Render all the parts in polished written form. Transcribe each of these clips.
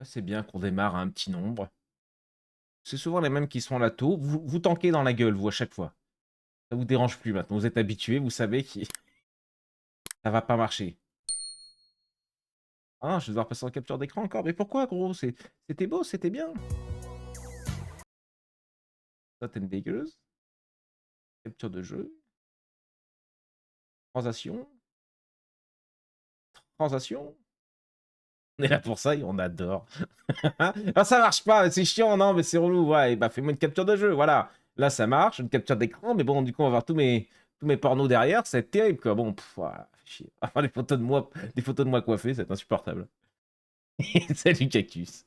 C'est bien qu'on démarre à un petit nombre. C'est souvent les mêmes qui sont à la taux. Vous tankez dans la gueule, vous, à chaque fois. Ça vous dérange plus maintenant. Vous êtes habitués, vous savez que ça va pas marcher. Ah, je vais devoir passer en capture d'écran encore. Mais pourquoi, gros? C'était beau, c'était bien. Ça, t'es une dégueulasse. Capture de jeu. Transaction. Transaction. On est là pour ça et on adore. Ah, ça marche pas, c'est chiant, non, mais c'est relou. Ouais, bah fais-moi une capture de jeu, voilà. Là, ça marche, une capture d'écran, mais bon, du coup, on va voir tous mes pornos derrière, c'est terrible, quoi. Bon, voilà, chier. Avoir des photos de moi coiffées, c'est insupportable. Salut, Cactus.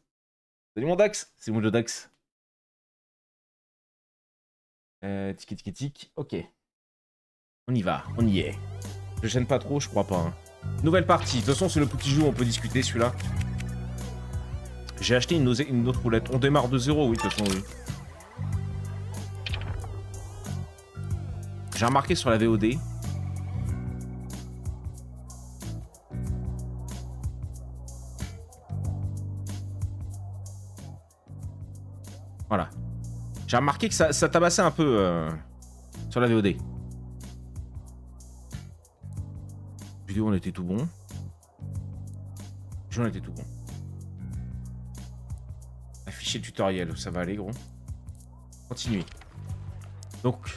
Salut, mon Dax. C'est mon jeu Dax. Tic, tic, tic. Ok. On y va, on y est. Je gêne pas trop, je crois pas. Hein. Nouvelle partie. De toute façon, c'est le petit jeu, on peut discuter, celui-là. J'ai acheté une autre roulette. On démarre de zéro, oui, de toute façon, oui. J'ai remarqué sur la VOD. Voilà. J'ai remarqué que ça tabassait un peu sur la VOD. Vidéo, on était tout bon. Jeu, on était tout bon. Afficher le tutoriel, ça va aller, gros. Continuez. Donc.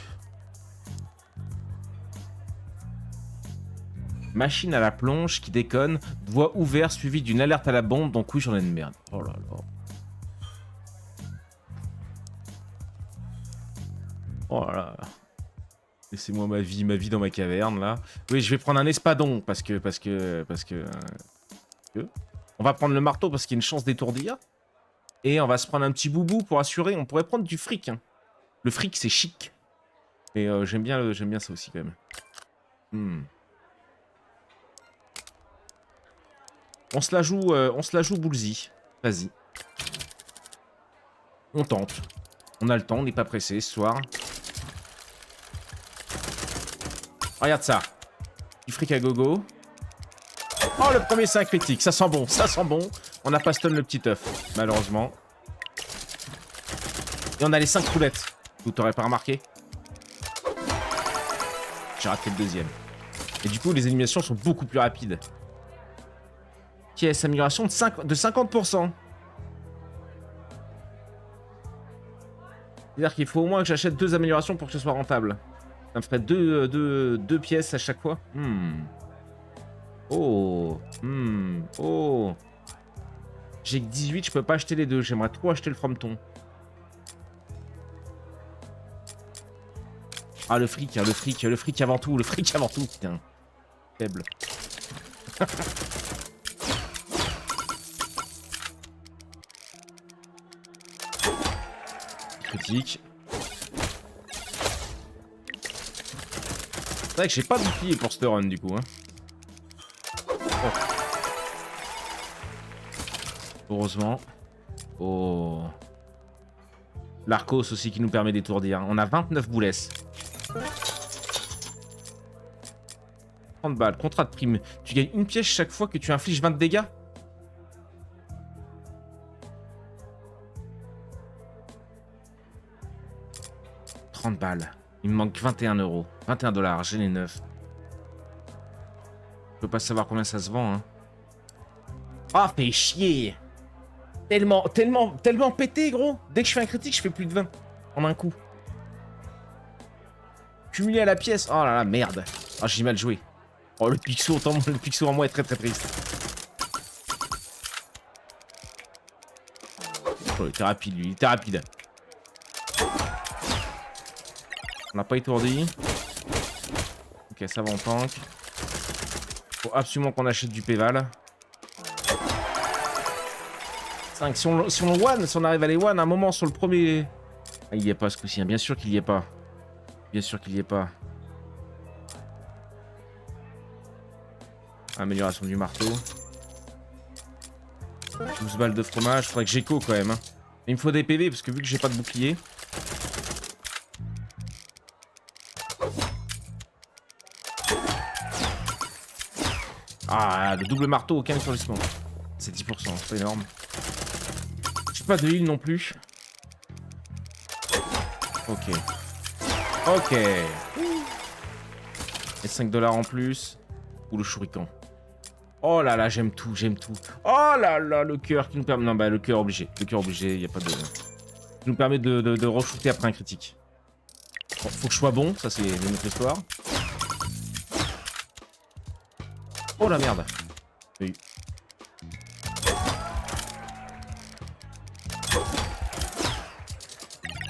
Machine à la plonge qui déconne. Voix ouverte suivie d'une alerte à la bombe. Donc oui, j'en ai une merde. Oh là là. Oh là là. Laissez-moi ma vie dans ma caverne, là. Oui, je vais prendre un espadon, parce que... On va prendre le marteau, parce qu'il y a une chance d'étourdir. Et on va se prendre un petit boubou pour assurer. On pourrait prendre du fric. Hein. Le fric, c'est chic. Mais j'aime bien ça aussi, quand même. On se la joue bullsy. Vas-y. On tente. On a le temps, on n'est pas pressé ce soir. Regarde ça. Du fric à gogo. Oh, le premier, c'est un critique. Ça sent bon, ça sent bon. On n'a pas stun le petit œuf, malheureusement. Et on a les 5 roulettes. Vous t'aurais pas remarqué? J'ai raté le deuxième. Et du coup, les animations sont beaucoup plus rapides. Pièce, amélioration de 50%. C'est-à-dire qu'il faut au moins que j'achète 2 améliorations pour que ce soit rentable. Ça me ferait deux pièces à chaque fois. Oh. Oh. J'ai que 18, je peux pas acheter les deux. J'aimerais trop acheter le frometon. Ah, le fric avant tout, putain. Faible. Critique. C'est vrai que j'ai pas de bouclier pour ce run, du coup. Hein. Oh. Heureusement. Oh. L'Arcos aussi qui nous permet d'étourdir. On a 29 boulesses. 30 balles. Contrat de prime. Tu gagnes une pièce chaque fois que tu infliges 20 dégâts. « 30 balles. Il me manque 21 €. 21 $. J'ai les 9. Je peux pas savoir combien ça se vend. Hein. Ah, fais chier. Tellement pété, gros. Dès que je fais un critique, je fais plus de 20. En un coup. Cumulé à la pièce. Oh là là, merde. Ah, j'ai mal joué. Oh, le pixel en moi est très très triste. Oh, il était rapide, lui. Il était rapide. On n'a pas étourdi. Ok, ça va en tank. Faut absolument qu'on achète du péval. 5. Si on arrive à les one, un moment sur le premier... Ah, il y est pas ce coup-ci. Hein. Bien sûr qu'il y est pas. Bien sûr qu'il y est pas. Amélioration du marteau. 12 balles de fromage. Faudrait que j'écho quand même. Hein. Il me faut des PV parce que vu que j'ai pas de bouclier. Ah, le double marteau, aucun étourdissement. C'est 10%, c'est pas énorme. pas de heal non plus. Ok. Ok. Et 5 $ en plus. Ou le shuriken. Oh là là, j'aime tout, j'aime tout. Oh là là, le cœur qui nous permet... Non, bah le cœur obligé. Le cœur obligé, il n'y a pas de... Qui nous permet de re-shooter après un critique. Bon, faut que je sois bon, ça c'est une autre histoire. Oh la merde. Oui.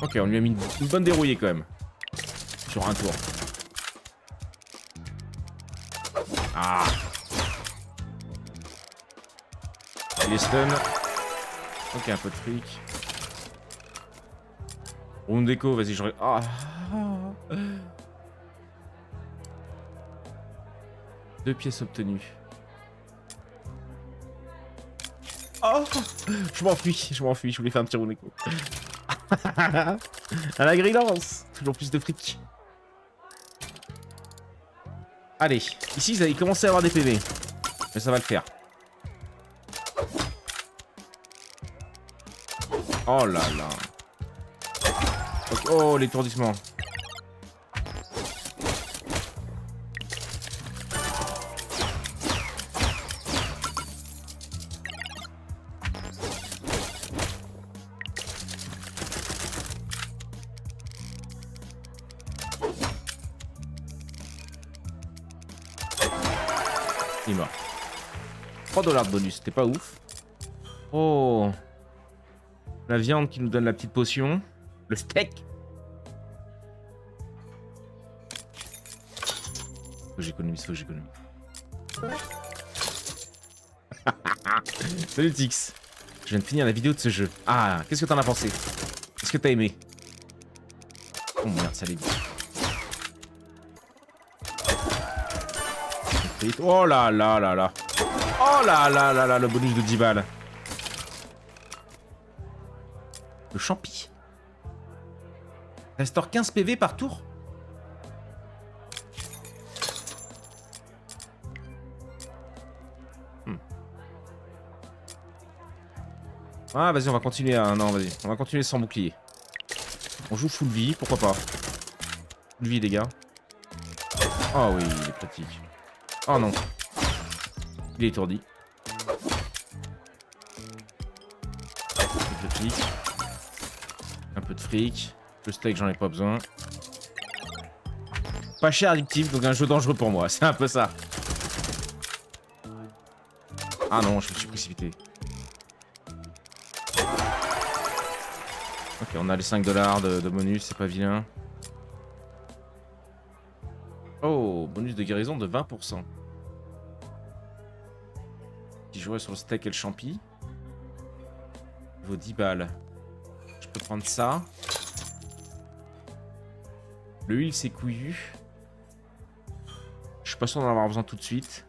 Ok, on lui a mis une bonne dérouillée quand même. Sur un tour. Ah. Il est stun. Ok, un peu de fric. Round déco, vas-y, je... Ah. 2 pièces obtenues. Oh, je m'enfuis, je voulais faire un petit round déco. À la grille d'avance. Toujours plus de fric. Allez, ici ils avaient commencé à avoir des PV. Mais ça va le faire. Oh là là. Okay. Oh, l'étourdissement. Il est mort. 3 $ de bonus, c'était pas ouf. Oh. La viande qui nous donne la petite potion. Le steak. Faut que j'économise, faut que j'économise. Salut Tix. Je viens de finir la vidéo de ce jeu. Ah, qu'est-ce que t'en as pensé? Qu'est-ce que t'as aimé? Oh merde, ça allait bien. Oh là là là là. Oh là là là là, le bonus de 10 balles. Le champi. Restaure 15 PV par tour. Ah, vas-y, on va continuer à... Non, vas-y, on va continuer sans bouclier. On joue full vie, pourquoi pas. Full vie, les gars. Oh oui, il est pratique. Oh non. Il est étourdi. Un peu de fric. Un peu de fric. Le steak, j'en ai pas besoin. Pas cher, addictif, donc un jeu dangereux pour moi. C'est un peu ça. Ah non, je me suis précipité. Ok, on a les 5 $ de bonus, c'est pas vilain. Oh, bonus de guérison de 20%. Qui jouerait sur le steak et le champi. Il vaut 10 balles. Je peux prendre ça. Le huile, c'est couillu. Je suis pas sûr d'en avoir besoin tout de suite.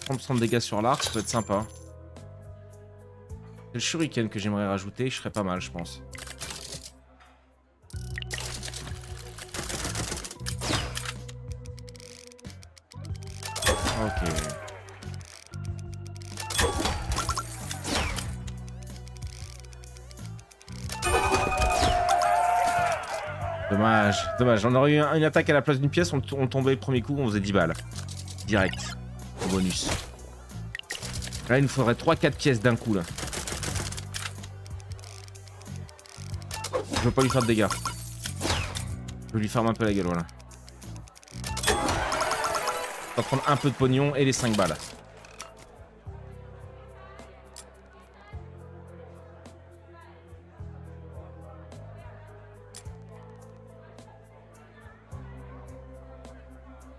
30% de dégâts sur l'arc, ça peut être sympa. C'est le shuriken que j'aimerais rajouter, je serais pas mal, je pense. Ok. Dommage, dommage. On aurait eu une attaque à la place d'une pièce, on tombait le premier coup, on faisait 10 balles. Direct. Bonus. Là, il nous faudrait 3-4 pièces d'un coup, là. Je veux pas lui faire de dégâts. Je veux lui fermer un peu la gueule, voilà. On va prendre un peu de pognon et les 5 balles.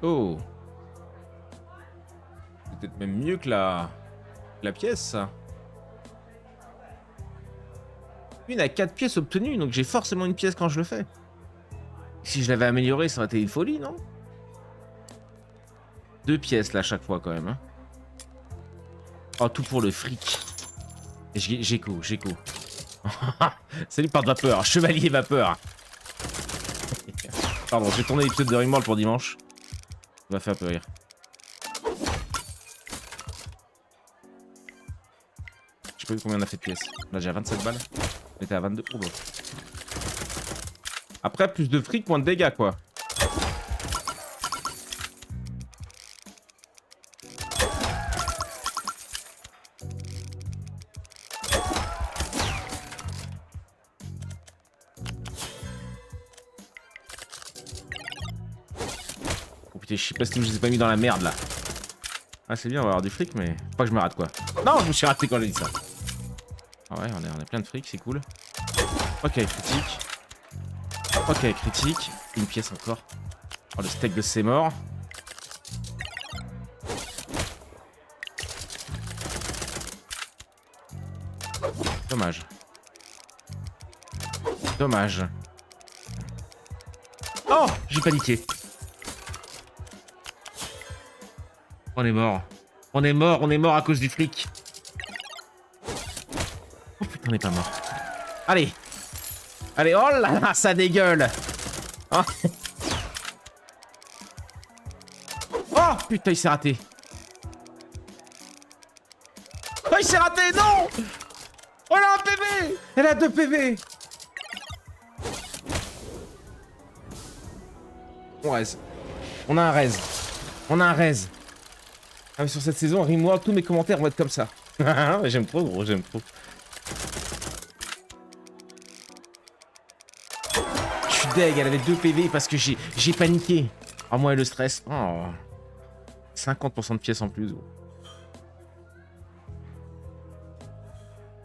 Oh. C'est peut-être même mieux que la pièce, ça. Une à 4 pièces obtenues, donc j'ai forcément une pièce quand je le fais. Si je l'avais amélioré, ça aurait été une folie, non? 2 pièces là à chaque fois quand même. Hein. Oh, tout pour le fric. Géco. Salut par vapeur, chevalier vapeur. Pardon, j'ai tourné l'épisode de Ringworld pour dimanche. Ça m'a fait un peu rire. Je combien on a fait de pièces. On a déjà 27 balles. On était à 22. Oh, bah. Après, plus de fric, moins de dégâts, quoi. Oh putain, je sais pas si je les ai pas mis dans la merde, là. Ah, c'est bien, on va avoir du fric, mais faut pas que je me rate, quoi. Non, je me suis raté quand j'ai dit ça. Ah ouais, on est plein de fric, c'est cool. Ok, critique. Ok, critique. Une pièce encore. Oh, le steak de c'est mort. Dommage. Dommage. Oh, j'ai paniqué. On est mort. On est mort à cause du fric. Oh putain, on n'est pas mort. Allez. Allez, oh là là, ça dégueule. Hein. Oh putain, il s'est raté. Oh, il s'est raté, non. Oh, elle a un PV. Elle a 2 PV. On raise. On a un raise. On a un raise. Ah, mais sur cette saison, rime-moi, tous mes commentaires vont être comme ça. J'aime trop, gros, j'aime trop. Je suis deg, elle avait 2 PV parce que j'ai paniqué. Ah, moi, et le stress. Oh. 50% de pièces en plus, gros.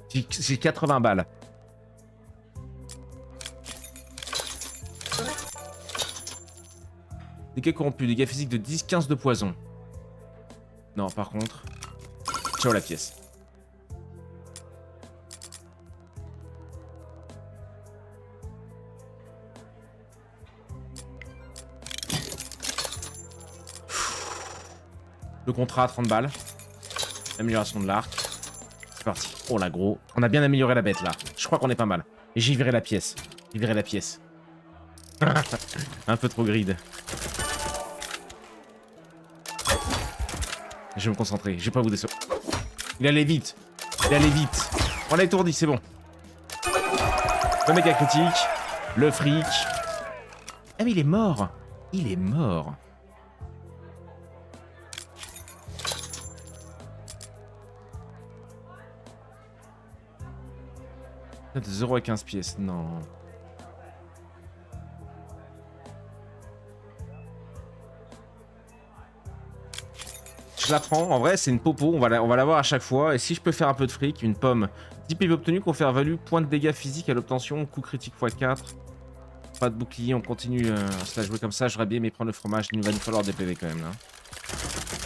J'ai 80 balles. Dégâts corrompus, dégâts physiques de 10-15 de poison. Non, par contre... Ciao la pièce. Le contrat à 30 balles. Amélioration de l'arc. C'est parti. Oh là gros. On a bien amélioré la bête là. Je crois qu'on est pas mal. Et j'ai viré la pièce. J'ai viré la pièce. Un peu trop grid. Je vais me concentrer. Je vais pas vous décevoir. Il allait vite. Il allait vite. On l'a étourdi, c'est bon. Le mec à critique. Le fric. Ah mais il est mort. Il est mort. De 0 à 15 pièces, non. Je la prends, en vrai c'est une popo, on va l'avoir à chaque fois. Et si je peux faire un peu de fric, une pomme. 10 PV obtenus, confère value, point de dégâts physiques à l'obtention, coup critique x4. Pas de bouclier, on continue à se la jouer comme ça. J'aurais bien aimé prendre le fromage, il va nous falloir des PV quand même là.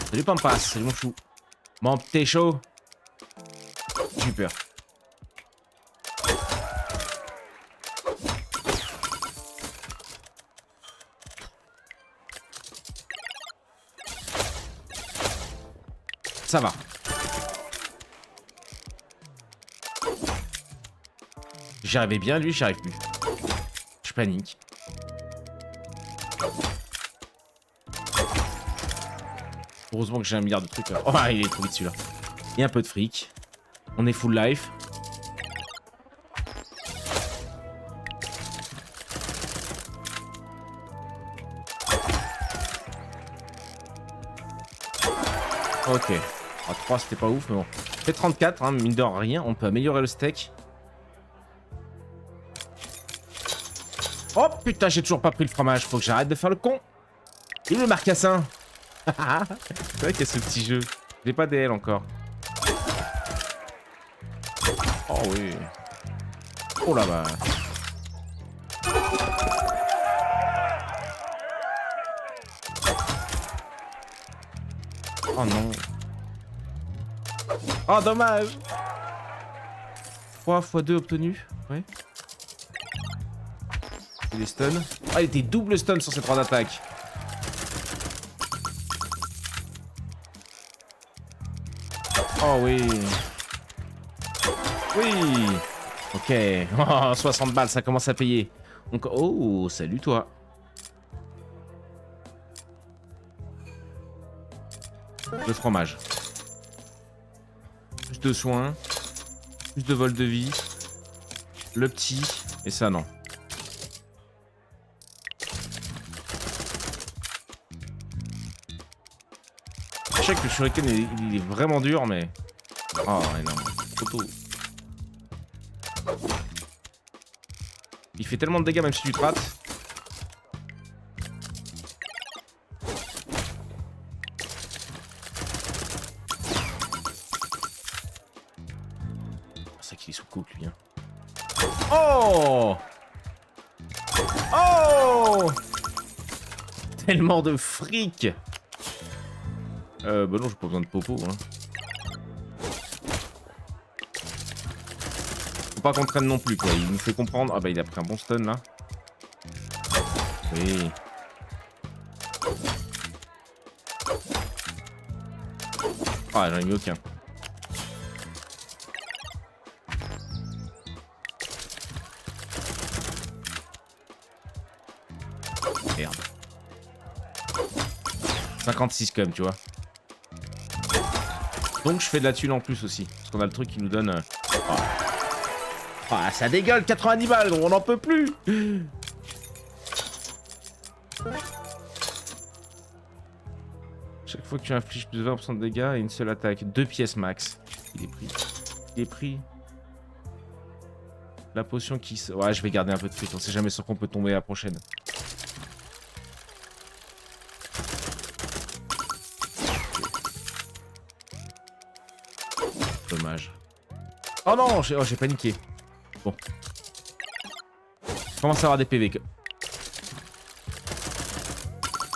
Salut Pampas, salut mon chou. Bon, t'es chaud? Super. Ça va. J'y arrivais bien, lui, j'y arrive plus. Je panique. Heureusement que j'ai un milliard de trucs là. Oh, il est trop vite celui-là. Il y a un peu de fric. On est full life. Ok. Ah, 3 c'était pas ouf, mais bon. Fait 34, hein, mine de rien, on peut améliorer le steak. Oh putain, j'ai toujours pas pris le fromage, faut que j'arrête de faire le con. Et le marcassin. C'est vrai qu'il y a ce petit jeu. J'ai pas DL encore. Oh oui. Oh là bas. Oh non. Oh dommage. 3 x 2 obtenus. Ouais. Il est stun. Ah, il était double stun sur ces 3 attaques. Oh oui. Oui. Ok. Oh, 60 balles, ça commence à payer. Donc, oh, salut toi. Le fromage. Plus de soins. Plus de vol de vie. Le petit. Et ça, non. Je sais que le shuriken, il est vraiment dur, mais... Oh, ouais, non. Photo. Il fait tellement de dégâts, même si tu te rates. C'est qu'il est sous coke, lui. Hein. Oh! Oh! Tellement de fric! Bah non, j'ai pas besoin de popo. Hein. Faut pas qu'on traîne non plus, quoi. Il nous fait comprendre. Ah bah, il a pris un bon stun, là. Oui. Ah, j'en ai mis aucun. Merde. 56 quand même, tu vois. Donc je fais de la thune en plus aussi. Parce qu'on a le truc qui nous donne... Oh. Ah, ça dégueule, 90 balles, on n'en peut plus. Chaque fois que tu infliges plus de 20% de dégâts et une seule attaque. 2 pièces max. Il est pris. Il est pris. La potion qui... Ouais, je vais garder un peu de fric. On sait jamais sur qu'on peut tomber la prochaine. Dommage. Oh non, j'ai paniqué. Bon. Je commence à avoir des PV.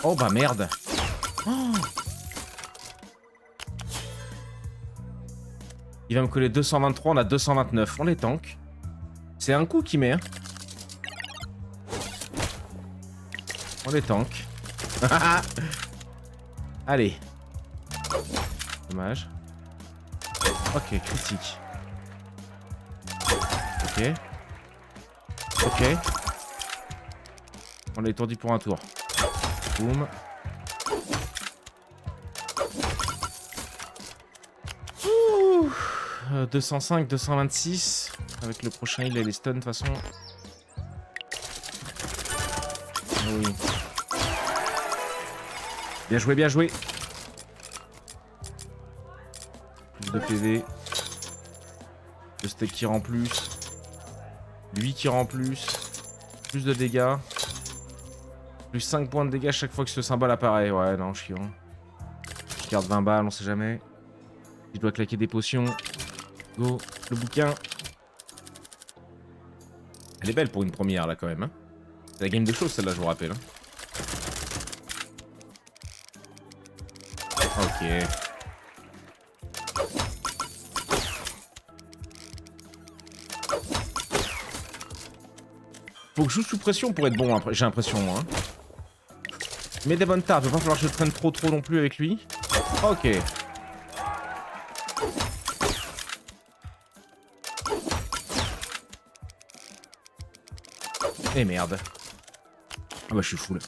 Oh bah merde. Oh. Il va me coller 223, on a 229. On les tank. C'est un coup qui met. Hein. On les tank. Allez. Dommage. Ok, critique. Ok. Ok. On l'a étourdi pour un tour. Boum. Ouh. 205, 226. Avec le prochain, il a les stuns de toute façon. Ah oui. Bien joué, bien joué. Plus de PV. Le steak qui rend plus. Lui qui rend plus. Plus de dégâts. Plus 5 points de dégâts chaque fois que ce symbole apparaît. Ouais, non, chiant. Je garde 20 balles, on sait jamais. Je dois claquer des potions. Go, le bouquin. Elle est belle pour une première, là, quand même. Hein. C'est la game de choses, celle-là, je vous rappelle. Hein. Ok. Faut que je joue sous pression pour être bon, j'ai l'impression, moi. Hein. Mets des bonnes tartes, il va pas falloir que je traîne trop non plus avec lui. Ok. Et merde. Ah bah je suis full.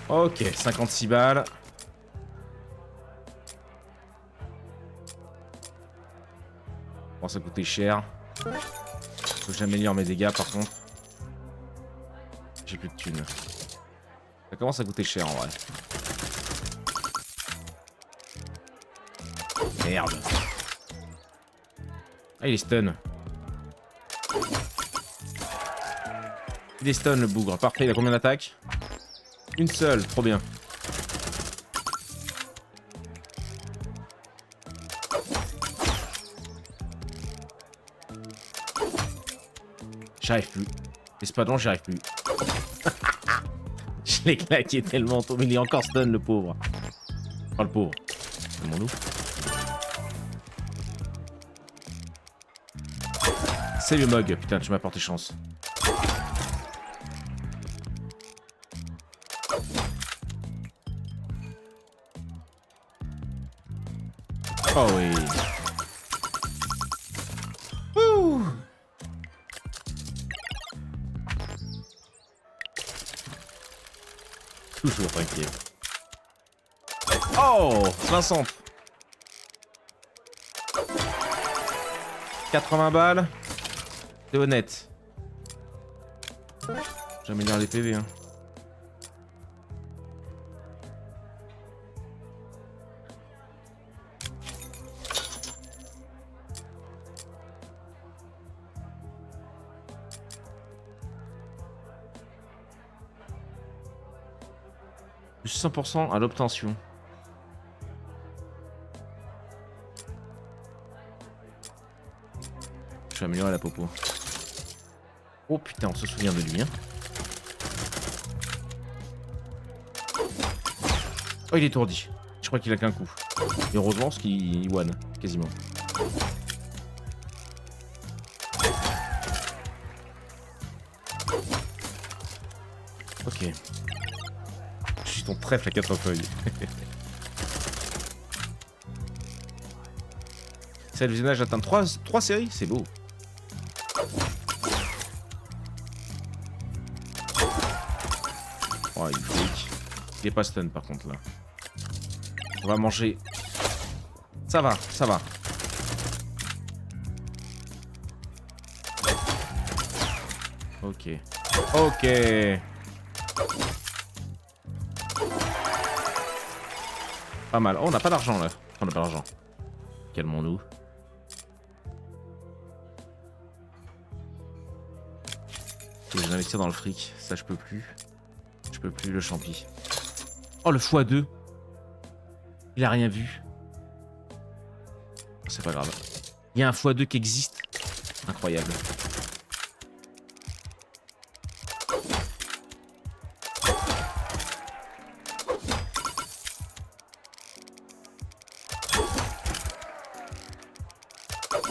Ok, 56 balles. Bon, ça coûtait cher. Faut que j'améliore mes dégâts par contre. J'ai plus de thunes. Ça commence à coûter cher en vrai. Merde. Ah, il est stun. Il est stun le bougre. Parfait, il a combien d'attaques? Une seule, trop bien. J'arrive plus. L'espadon, j'y arrive plus. Je l'ai claqué tellement tôt, mais il est encore stun le pauvre. Oh le pauvre. C'est mon loup. Salut Mog, putain tu m'as porté chance. Oh oui. Ouh. Toujours tranquille. Oh 500. 80 balles. C'est honnête. J'améliore les PV. Hein. Plus 100% à l'obtention. Je vais améliorer la popo. Oh putain, on se souvient de lui. Hein. Oh, il est étourdi. Je crois qu'il a qu'un coup. Et heureusement, parce qu'il one, quasiment. Ok. Je suis ton trèfle à 4 feuilles. C'est le visionnage atteint 3 séries, c'est beau. Oh, il flic. Il est pas stun par contre là. On va manger. Ça va, ça va. Ok. Ok. Pas mal. Oh, on n'a pas d'argent là. On n'a pas d'argent. Calmons-nous. Je vais investir dans le fric. Ça, je peux plus. Je peux plus le champi. Oh, le x2. Il a rien vu. C'est pas grave. Il y a un x2 qui existe. Incroyable.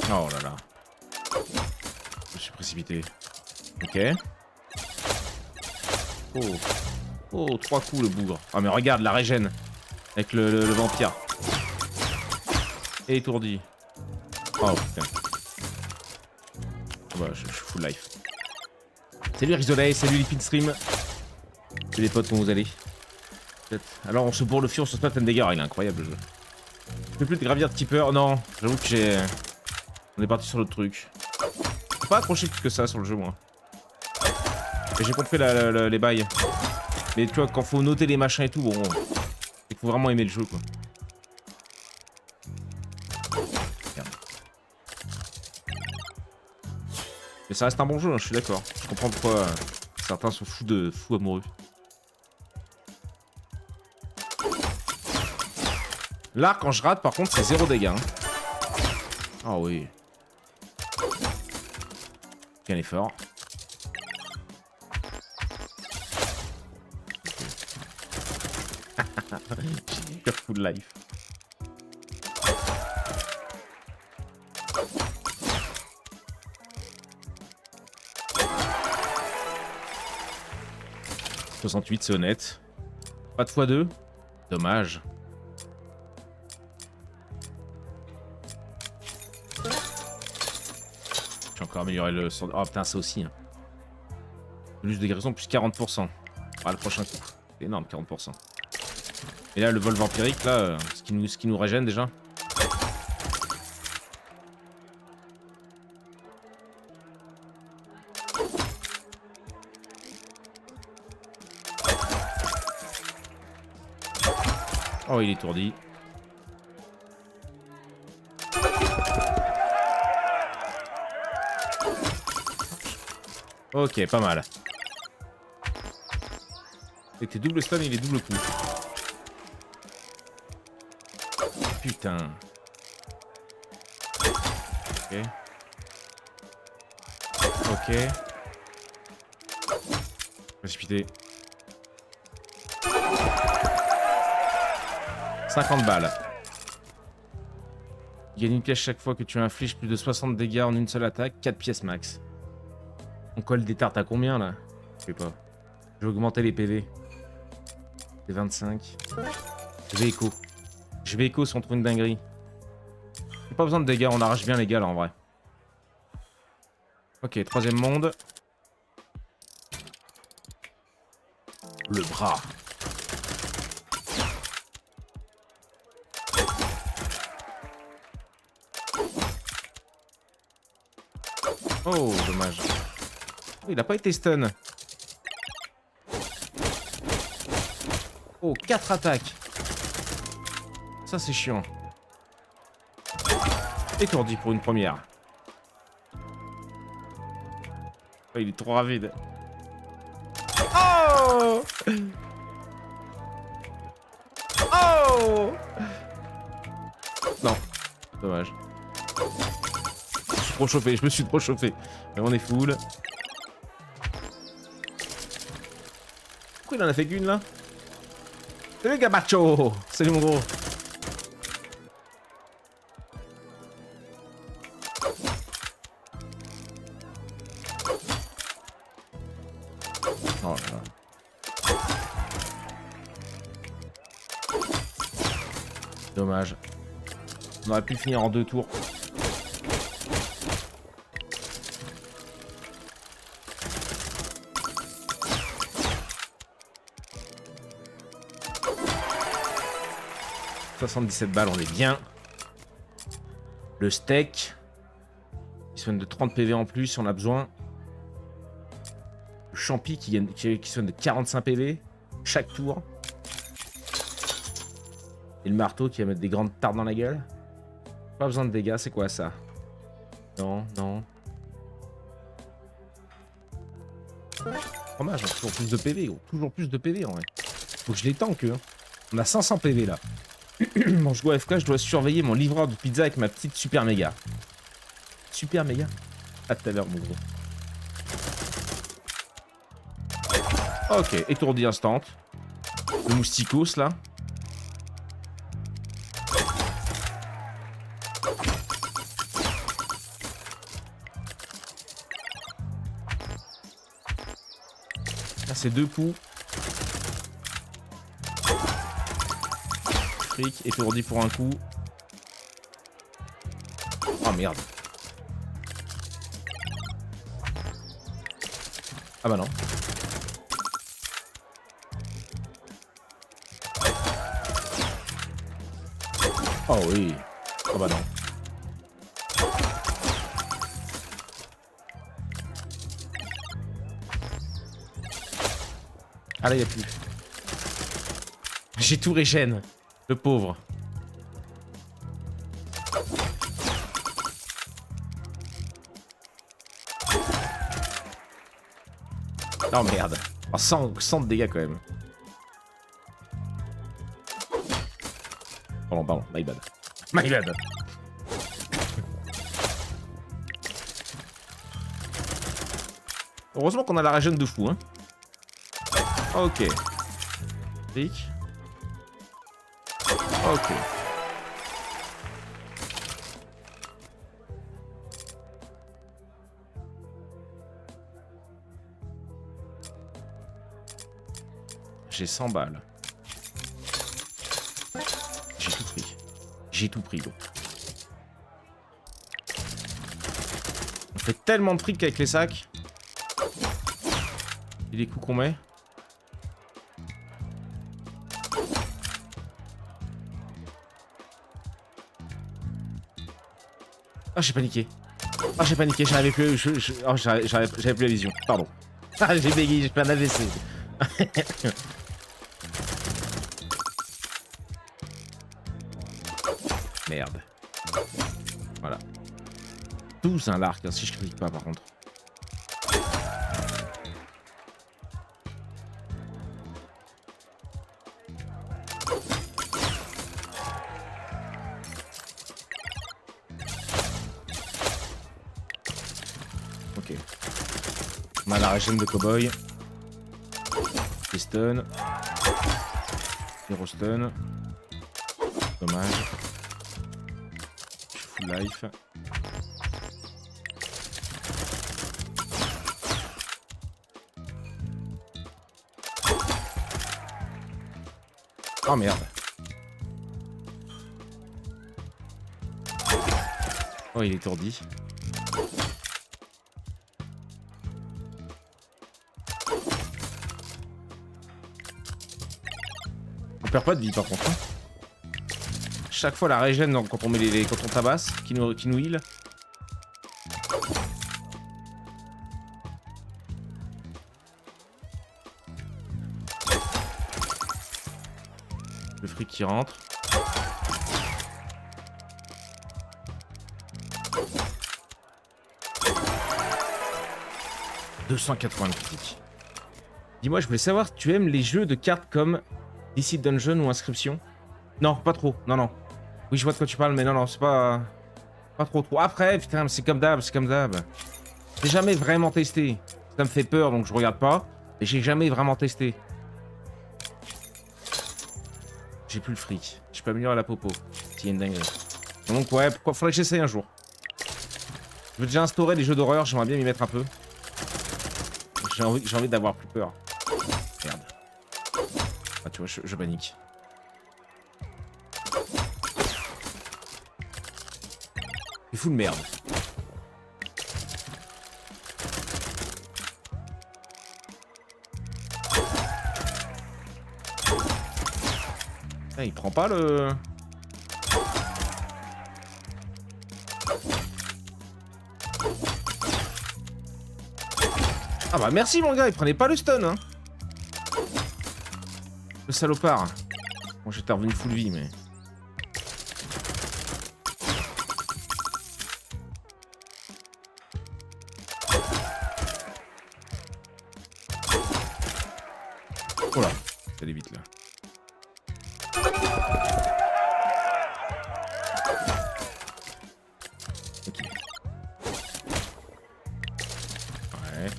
Oh là là. Je suis précipité. Ok. Oh. Oh, 3 coups le bougre. Ah mais regarde la régène. Avec le vampire. Et étourdi. Oh putain. Oh, bah, je suis full life. Salut Risolay, salut les Pinstream. C'est les potes, comment vous allez? Alors on se bourre le fion, on se spot and dagger, il est incroyable le jeu. Je peux plus de gravir de keeper, non. J'avoue que j'ai... On est parti sur l'autre truc. Je peux pas accrocher plus que ça sur le jeu moi. Et j'ai compris les bails. Mais tu vois, quand faut noter les machins et tout, bon... Il faut vraiment aimer le jeu quoi. Merde. Mais ça reste un bon jeu, hein, je suis d'accord. Je comprends pourquoi certains sont fous amoureux. Là, quand je rate, par contre, c'est 0 dégâts. Hein. Ah oui. Bien effort. J'ai full life. « 68, c'est honnête. Pas de x2. Dommage. J'ai encore amélioré le... Oh putain, ça aussi. Hein. Plus de guérison, plus 40%. Ah, le prochain coup. C'est énorme, 40%. Et là, le vol vampirique, là, ce qui nous régène déjà. Oh, il est étourdi. Ok, pas mal. Et tes doubles stun et les doubles coups. Putain. Ok. Ok. Précipité. 50 balles. Il gagne une pièce chaque fois que tu infliges plus de 60 dégâts en une seule attaque. 4 pièces max. On colle des tartes à combien là? Je sais pas. Je vais augmenter les PV. C'est 25. Je vais écho. Je vais écho si on trouve une dinguerie. J'ai pas besoin de dégâts, on arrache bien les gars là en vrai. Ok, troisième monde. Le bras. Oh, dommage. Oh, il a pas été stun. Oh, 4 attaques. Ça, c'est chiant. Étourdi pour une première. Oh, il est trop rapide. Oh! Oh! Non. Dommage. Trop chauffé, je me suis trop chauffé. Mais on est full. Pourquoi il en a fait qu'une là? Salut Gabacho! Salut mon gros! Oh là là. Dommage. On aurait pu finir en 2 tours. « 77 balles, on est bien. Le steak. Il soigne de 30 PV en plus si on a besoin. Le champi qui soigne de 45 PV chaque tour. Et le marteau qui va mettre des grandes tartes dans la gueule. Pas besoin de dégâts, c'est quoi ça? Non, non. Dommage, on a toujours plus de PV, gros. Toujours plus de PV en vrai. Faut que je les tank, hein. On a 500 PV là. Bon, je dois FK, je dois surveiller mon livreur de pizza avec ma petite super méga. Super méga? À tout à l'heure, mon gros. Ok, étourdi instant. Le mousticos là. Là, c'est 2 coups. Fric, étourdi pour un coup. Oh merde. Ah bah non. Oh oui. Oh bah non. Ah là, il n'y a plus. J'ai tout régène. Le pauvre. Oh merde. Oh, 100 de dégâts quand même. Pardon, my bad. My bad. Heureusement qu'on a la régène de fou, hein. Ok. Clic. Ok. J'ai 100 balles. J'ai tout pris. J'ai tout pris, gros. On fait tellement de fric avec les sacs. Et les coups qu'on met. Ah, j'ai paniqué. Ah, j'ai paniqué, j'arrivais plus. Oh, j'avais plus la vision. Pardon. Ah, j'ai bégayé, j'ai fait un AVC. Merde. Voilà. 12 un l'arc, hein, si je clique pas par contre. Ok. On a la régène de cowboy. Des stun. Zéro stun. Dommage. Je suis full life. Oh merde. Oh, il est étourdi. On perd pas de vie par contre. Hein. Chaque fois la régène quand on met quand on tabasse, qui nous heal. Le fric qui rentre. « 280 critiques. Dis-moi, je voulais savoir, tu aimes les jeux de cartes comme DC Dungeon ou Inscription? Non, pas trop. Non, non. Oui, je vois de quoi tu parles, mais non, non, c'est pas... Pas trop. Après, putain, c'est comme d'hab, c'est comme d'hab. J'ai jamais vraiment testé. Ça me fait peur, donc je regarde pas. Mais j'ai jamais vraiment testé. J'ai plus le fric. Je peux améliorer la popo. C'est une dinguerie. Donc ouais, pourquoi faudrait que j'essaye un jour. Je veux déjà instaurer des jeux d'horreur, j'aimerais bien m'y mettre un peu. J'ai envie d'avoir plus peur. Merde. Ah tu vois, je panique. Il fout de merde. Ah, il prend pas le... Ah bah merci mon gars, il prenait pas le stun hein. Le salopard. Bon j'étais revenu full vie mais... Oh là, ça allait vite là. Ok. Ouais.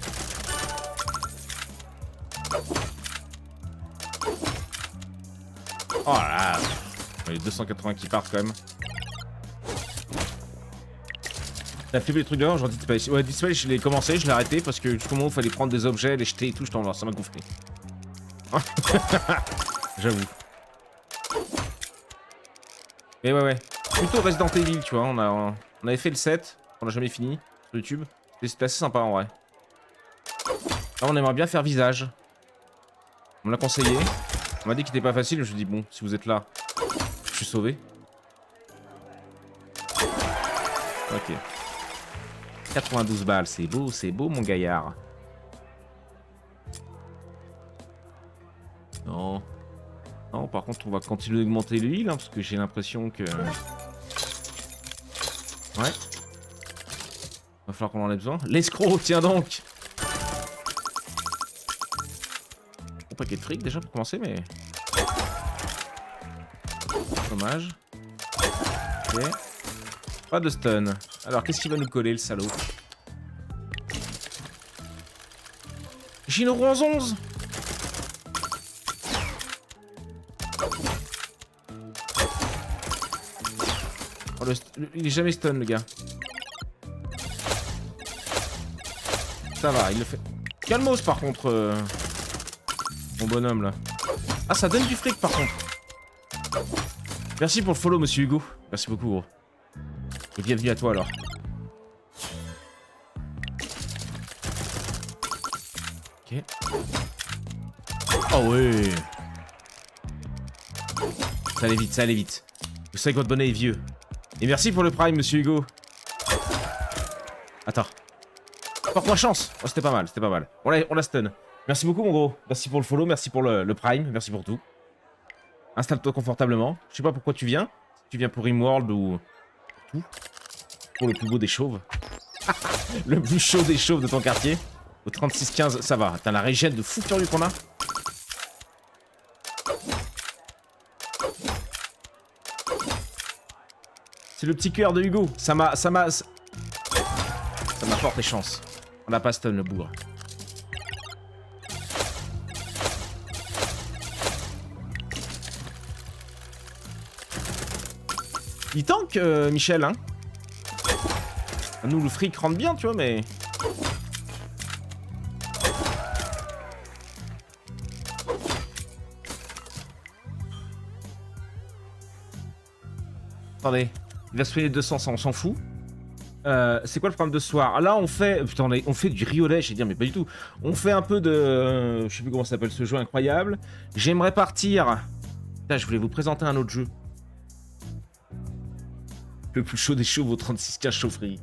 Oh là là. Les 280 qui partent quand même. T'as fait les trucs d'avant, genre Dead Space. Ouais, Dead Space, je l'ai commencé, je l'ai arrêté parce que jusqu'au moment où il fallait prendre des objets, les jeter et tout, je t'en vois, ça m'a gonflé. J'avoue. Mais ouais, ouais. Plutôt Resident Evil, tu vois. On avait fait le 7, on l'a jamais fini sur YouTube. C'était assez sympa en vrai. Là, on aimerait bien faire visage. On me l'a conseillé. On m'a dit qu'il était pas facile, je me suis dit, bon, si vous êtes là, je suis sauvé. Ok. 92 balles, c'est beau mon gaillard. Non. Non, par contre, on va continuer d'augmenter le heal, hein, parce que j'ai l'impression que... Ouais. Va falloir qu'on en ait besoin. L'escroc, tiens donc. Bon paquet de fric déjà pour commencer, mais... Dommage. Ok. Pas de stun. Alors, qu'est-ce qu'il va nous coller, le salaud? Gino 11. Oh, il est jamais stun, le gars. Ça va, il le fait. Calmos, par contre. Mon bonhomme, là. Ah, ça donne du fric, par contre. Merci pour le follow, monsieur Hugo. Merci beaucoup, gros. Et bienvenue à toi, alors. Ok. Oh, ouais. Ça allait vite, ça allait vite. Vous savez que votre bonnet est vieux. Et merci pour le prime, monsieur Hugo. Attends. Porte-moi chance. Oh, c'était pas mal, c'était pas mal. On la stun. Merci beaucoup, mon gros. Merci pour le follow, merci pour le prime, merci pour tout. Installe-toi confortablement. Je sais pas pourquoi tu viens. Si tu viens pour Rimworld ou... tout. Pour le plus beau des chauves. Le plus chaud des chauves de ton quartier. Au 36-15, ça va. T'as la régène de fou furieux qu'on a. C'est le petit cœur de Hugo. Ça m'apporte des chances. On n'a pas stun le bourre. Il tank, Michel, hein. Nous, le fric rentre bien, tu vois, mais... Attendez, il va se payer 200, ça on s'en fout. C'est quoi le problème de ce soir? Là, on fait... Putain, on fait du riolet, je vais dire, mais pas du tout. On fait un peu de... je sais plus comment ça s'appelle ce jeu incroyable. J'aimerais partir... Putain, je voulais vous présenter un autre jeu. Le plus chaud des chauves au 36-15 chaufferie.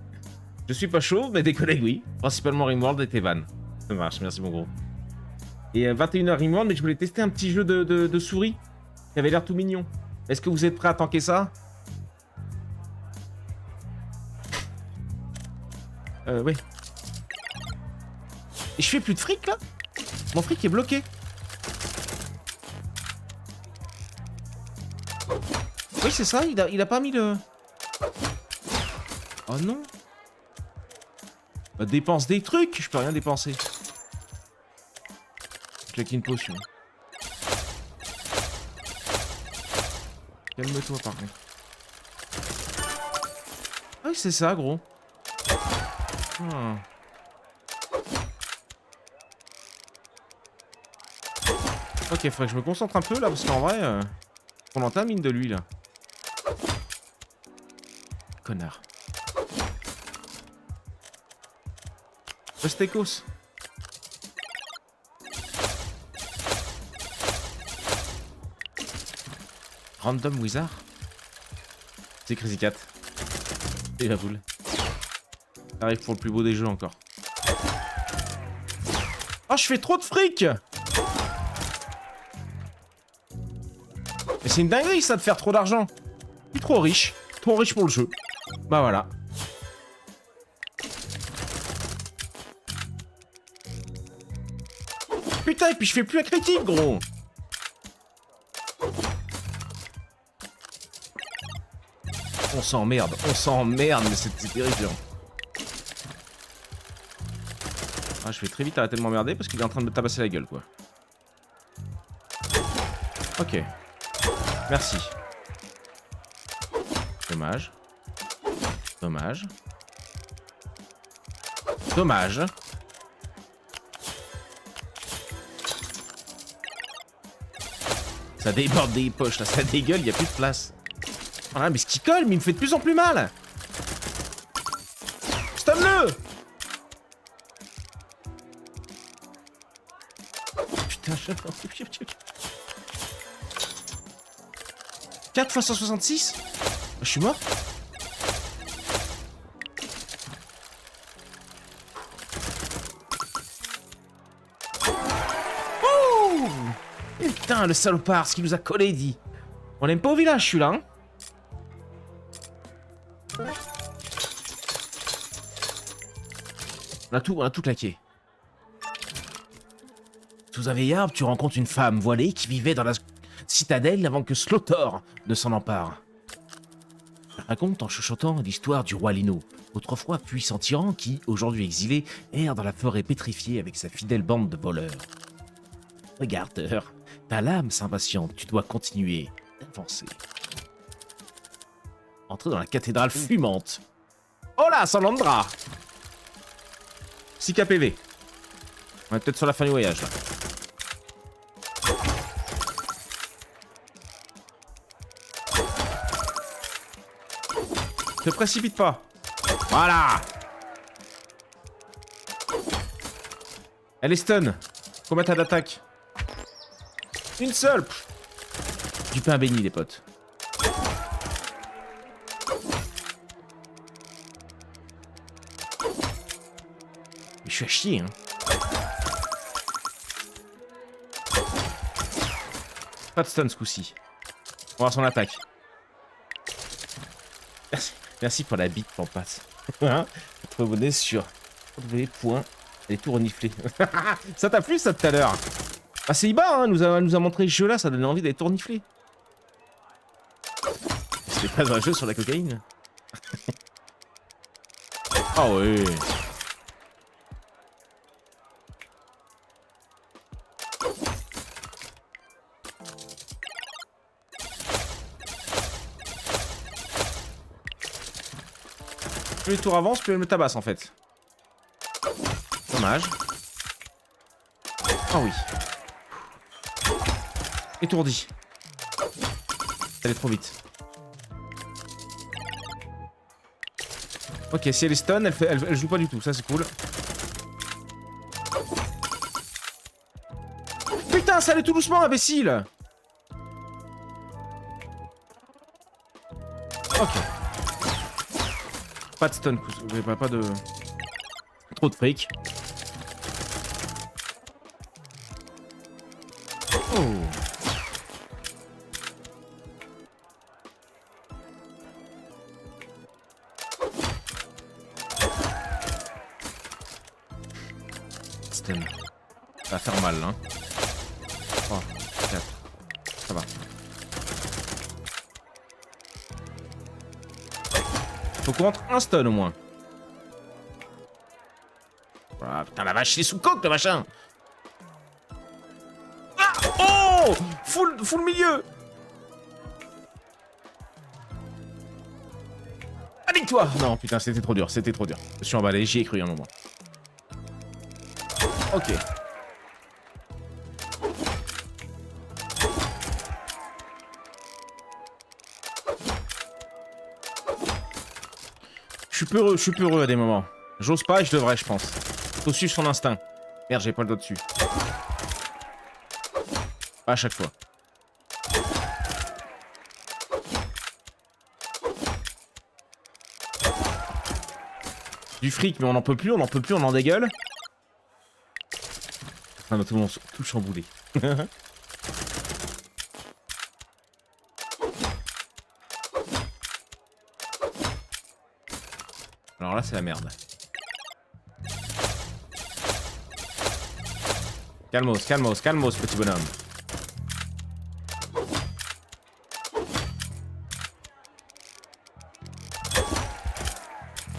Je suis pas chauve, mais des collègues, oui. Principalement Rimworld et Tevan. Ça marche, merci mon gros. Et 21h Rimworld, mais je voulais tester un petit jeu de souris. qui avait l'air tout mignon. Est-ce que vous êtes prêts à tanker ça? Oui. Et je fais plus de fric, là? Mon fric est bloqué. Oui, c'est ça, il a pas mis le... Oh non. Bah, dépense des trucs, je peux rien dépenser. Claque une potion. Calme-toi par contre. Ah oui, c'est ça, gros. Hmm. Ok, faudrait que je me concentre un peu là, parce qu'en vrai, on entame mine de lui là. Connard. Ostekos. Random Wizard. C'est Crazy Cat. Et la boule. Ça arrive pour le plus beau des jeux encore. Oh, je fais trop de fric! Mais c'est une dinguerie ça de faire trop d'argent. Je suis trop riche. Trop riche pour le jeu. Bah voilà. Putain, et puis je fais plus la critique, gros. On s'emmerde, mais c'est terrifiant. Ah, je vais très vite arrêter de m'emmerder parce qu'il est en train de me tabasser la gueule, quoi. Ok. Merci. Dommage. Dommage. Dommage. Ça déborde des poches, là, ça dégueule, il n'y a plus de place. Ah, mais ce qui colle, mais il me fait de plus en plus mal. Stun-le! Putain, je... 4 x 166? Je suis mort? Oh! Putain, le salopard, ce qu'il nous a collé, dit. On l'aime pas au village, celui-là, hein? On a tout claqué. Sous un vieil arbre, tu rencontres une femme voilée qui vivait dans la citadelle avant que Slotor ne s'en empare. Elle raconte en chuchotant l'histoire du roi Lino, autrefois puissant tyran qui, aujourd'hui exilé, erre dans la forêt pétrifiée avec sa fidèle bande de voleurs. Regarde, ta lame s'impatiente, tu dois continuer d'avancer. Entrer dans la cathédrale fumante. Oh là, Salandra! 6 KPV. On est peut-être sur la fin du voyage, là. Te précipite pas. Voilà. Elle est stun. Combien t'as d'attaque? Une seule. Du pain béni, les potes. Mais je suis à chier, hein. Pas de stun ce coup-ci. On va voir son attaque. Merci pour la bite, Pampas. Hein? Votre abonné sur www. Elle est tout reniflée. Ça t'a plu ça tout à l'heure? Ah c'est Iba, hein, nous a montré ce jeu là, ça donnait envie d'être tout reniflé. C'était pas un jeu sur la cocaïne. Ah oui. Plus les tours avancent, plus elle me tabasse en fait. Dommage. Ah oui. Étourdi. Elle est trop vite. Ok, si elle est stun, elle joue pas du tout, ça c'est cool. Putain, ça allait tout doucement, imbécile! Ok. Pas de stun, pas de... Trop de fric. Oh. 4 stuns. Ça va faire mal, hein. 3, 4. Ça va. Faut qu'on rentre un stun au moins. Voilà, putain la vache, il est sous coque le machin. Ah oh full milieu. Allez-toi. Non putain c'était trop dur, c'était trop dur. Je me suis emballé, j'y ai cru un moment. Ok. Je suis peureux à des moments. J'ose pas et je devrais, je pense. Faut suivre son instinct. Merde, j'ai pas le doigt dessus. Pas à chaque fois. Du fric, mais on n'en peut plus, on en dégueule. Ah bah tout le monde, tout chamboulé. Alors là, c'est la merde. Calmos, calmos, calmos, petit bonhomme.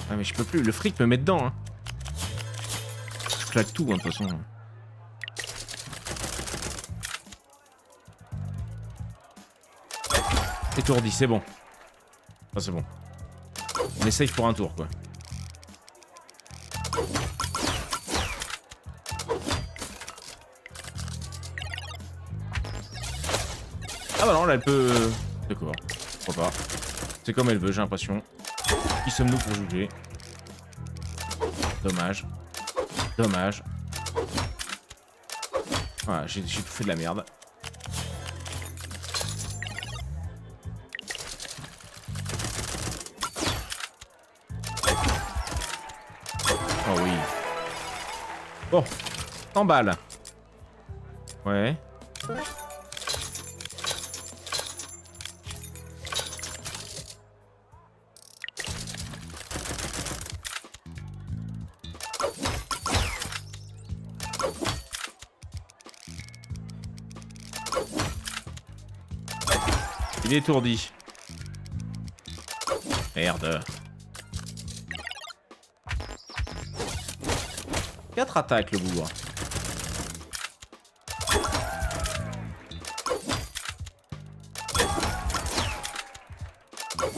Ah mais je peux plus, le fric me met dedans. Hein. Je claque tout, hein, de toute façon. Étourdi, c'est bon. Ah, c'est bon. On essaye pour un tour, quoi. Ah bah non, là, elle peut... D'accord, pourquoi pas. C'est comme elle veut, j'ai l'impression. Qui sommes-nous pour juger? Dommage. Dommage. Voilà, j'ai tout fait de la merde. Oh oui. Bon, 100 balles. Ouais. Il est étourdi. Merde. 4 attaques le bourre.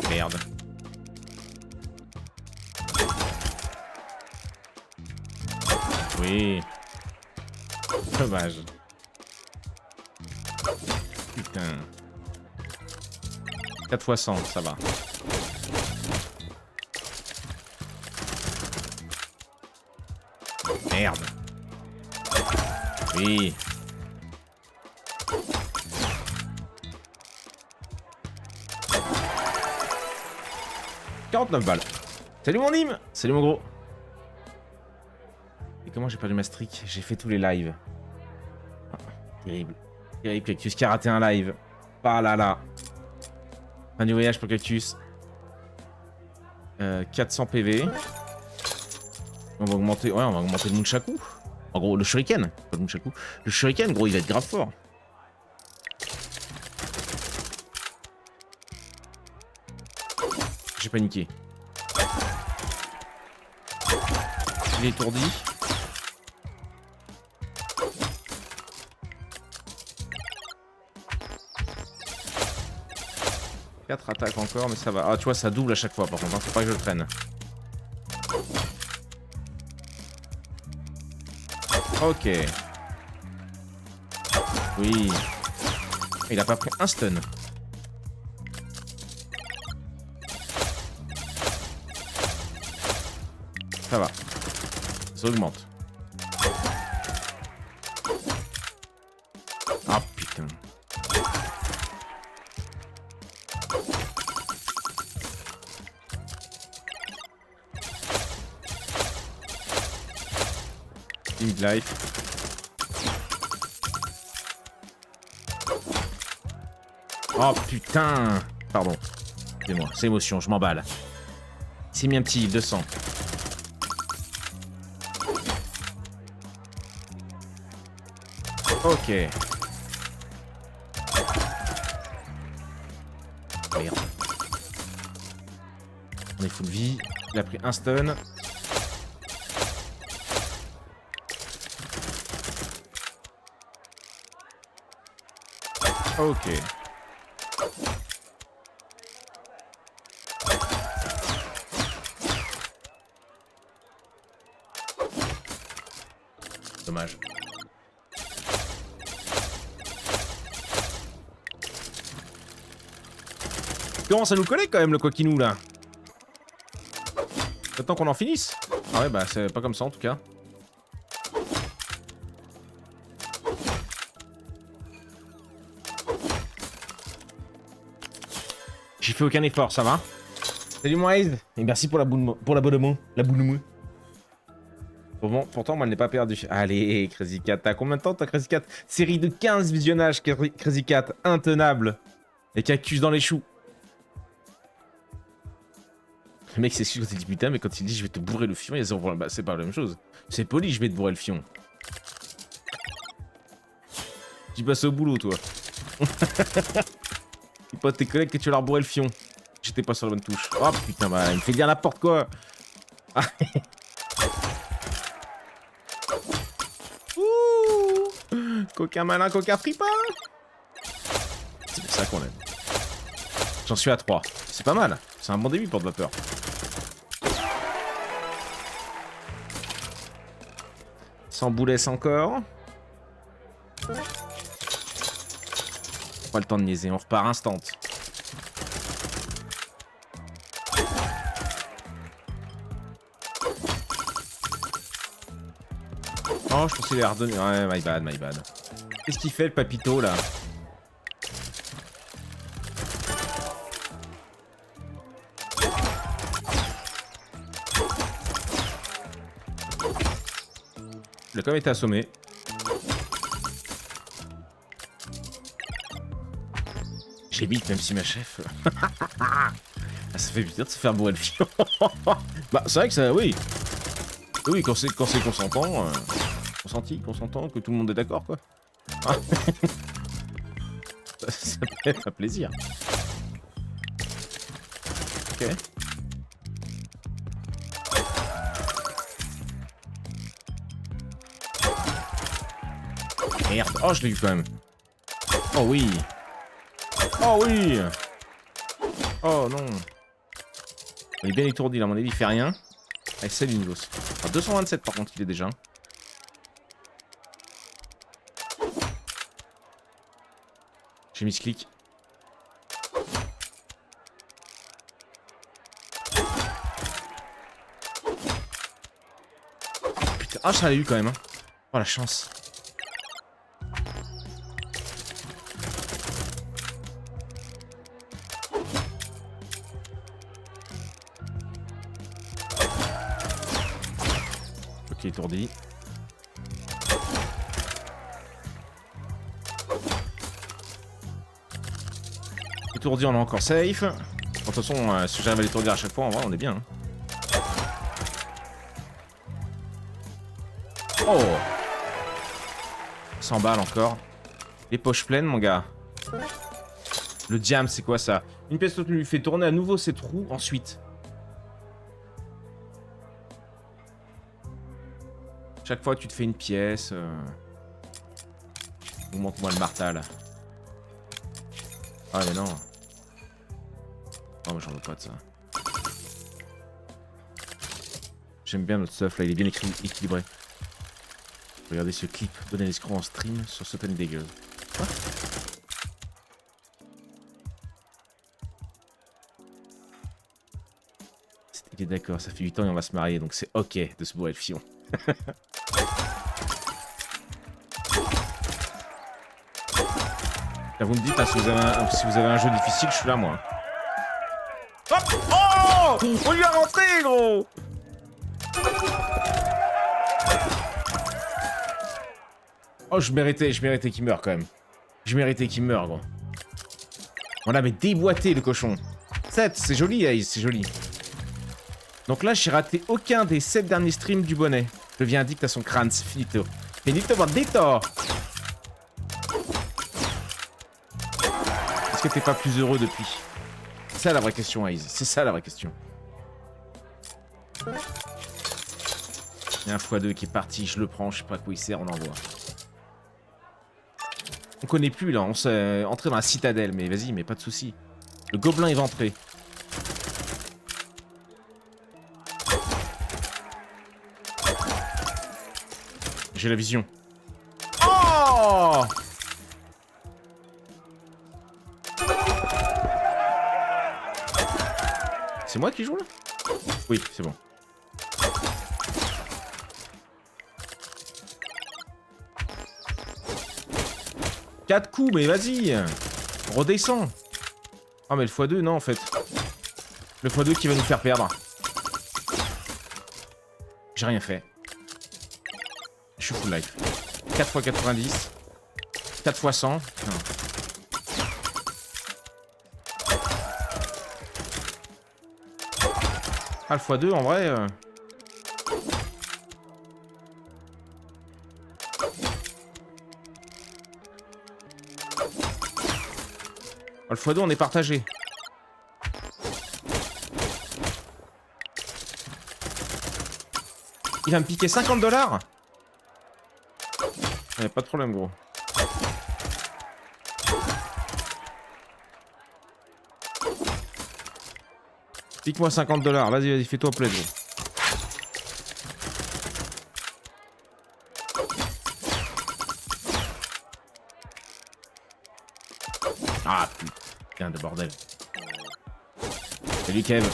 Merde. Oui. Dommage. Putain. 4 fois 100, ça va. Merde. Oui. « 49 balles. Salut mon Nîmes. Salut mon gros. Et comment j'ai perdu ma streak? J'ai fait tous les lives. Ah, terrible. Terrible, Cactus qui a raté un live. Ah là là. Fin du voyage pour Cactus. 400 PV. On va augmenter, ouais, on va augmenter le Nunchaku. En gros, le Shuriken, pas le Nunchaku. Le Shuriken, gros, il va être grave fort. J'ai paniqué. Il est étourdi. Quatre attaques encore, mais ça va. Ah, tu vois, ça double à chaque fois, par contre. Hein. Faut pas que je le traîne. Ok. Oui. Il a pas pris un stun. Ça va. Ça augmente. Ah putain. Life. Oh putain. Pardon. C'est moi, c'est émotion, je m'emballe. C'est mis un petit 200. Ok. Merde. On est full vie. Il a pris un stun. Ok. Dommage. Il commence à nous coller quand même le coquinou là. Attends qu'on en finisse. Ah ouais bah c'est pas comme ça en tout cas. J'ai fait aucun effort, ça va? Salut Moise et merci pour l'abonnement. La boule. Bon, pourtant, moi, elle n'est pas perdue. Allez, Crazy Cat, t'as combien de temps, toi, Crazy Cat? Série de 15 visionnages, Crazy Cat, intenable. Et cactus dans les choux. Le mec s'excuse quand il dit putain, mais quand il dit je vais te bourrer le fion, il y a zéro problème. Bah, c'est pas la même chose. C'est poli, je vais te bourrer le fion. Tu passes au boulot, toi. Dis pas à tes collègues que tu vas leur bourrer le fion. J'étais pas sur la bonne touche. Oh putain, bah, il me fait dire n'importe quoi. Coquin malin, coquin fripin. C'est pour ça qu'on aime. J'en suis à 3. C'est pas mal. C'est un bon début pour de la peur. Sans boulesse encore. Pas le temps de niaiser, on repart instant. Oh, je pensais qu'il allait redonner. Ouais, my bad. Qu'est-ce qu'il fait le papito là? Il a quand même été assommé. J'ai vite, même si ma chef. Ah, ça fait bizarre de se faire bourrer le fion. Bah, c'est vrai que ça, oui. Oui, quand c'est consentant. Consentant, que tout le monde est d'accord, quoi. Ah. Ça peut être un plaisir. Ok. Merde. Oh, je l'ai eu quand même. Oh oui. Oh oui. Oh non. Il est bien étourdi là, à mon avis, il fait rien. Allez, salut Nivos. Ah, 227 par contre, il est déjà. J'ai mis ce clic. Putain, ah, ça l'a eu quand même. Hein. Oh la chance. Ok, étourdi. Étourdi, on est encore safe. De toute façon, si j'arrive à l'étourdir à chaque fois, en vrai, on est bien. Hein. Oh 100 balles encore. Les poches pleines, mon gars. Le jam, c'est quoi ça? Une pièce lui fait tourner à nouveau ses trous ensuite. Chaque fois que tu te fais une pièce... Augmente-moi le martal. Ah mais non. Oh mais j'en veux pas de ça. J'aime bien notre stuff là, il est bien équilibré. Regardez ce clip, donnez l'escroc en stream sur Sutton Daggers. Il est d'accord, ça fait 8 ans et on va se marier, donc c'est ok de se bourrer le fion. Là, vous me dites, hein, si vous avez un jeu difficile, je suis là, moi. Hop oh on lui a rentré, gros. Oh, je méritais qu'il meure, quand même. Je méritais qu'il meure, gros. On avait déboîté, le cochon. 7, c'est joli, Ace, c'est joli. Donc là, j'ai raté aucun des 7 derniers streams du bonnet. Je deviens addict à son crâne, c'est finito. Finito bandito. que t'es pas plus heureux depuis? C'est ça la vraie question, Aze. C'est ça la vraie question. Il y a un x2 qui est parti, je le prends, je sais pas à quoi il sert, on l'envoie. On connaît plus là, on s'est entré dans la citadelle, mais vas-y, mais pas de soucis. Le gobelin est rentré. J'ai la vision. Oh! C'est moi qui joue là? Oui, c'est bon. Quatre coups, mais vas-y! Redescends! Ah, mais le x2, non, en fait. Le x2 qui va nous faire perdre. J'ai rien fait. Je suis full life. 4 x 90. 4 x 100. Non. Ah, le x2, en vrai... Oh, le x2, on est partagé. Il va me piquer 50 $. Pas de problème, gros. Pique-moi 50 $. Vas-y, vas-y, fais-toi plaisir. Ah, putain de bordel. Salut, Kev.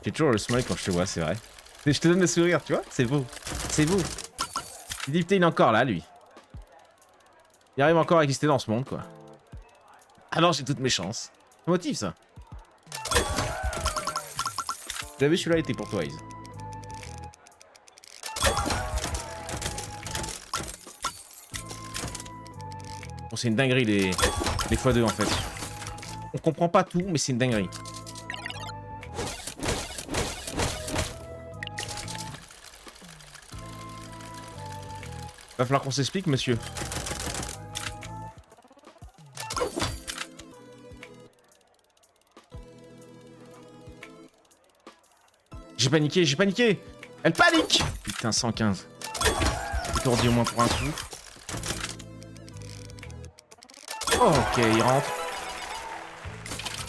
J'ai toujours le smile quand je te vois, c'est vrai. Je te donne le sourire, tu vois? C'est beau. C'est beau. Il dit, putain, il est encore là, lui. Il arrive encore à exister dans ce monde, quoi. Alors j'ai toutes mes chances. Ça motive, ça. Vous avez vu, celui-là était pour toi, Aze. Bon, c'est une dinguerie, les x2, en fait. On comprend pas tout, mais c'est une dinguerie. Va falloir qu'on s'explique, monsieur. J'ai paniqué, j'ai paniqué. Elle panique. Putain, 115. Étourdi au moins pour un coup. Oh, ok, il rentre.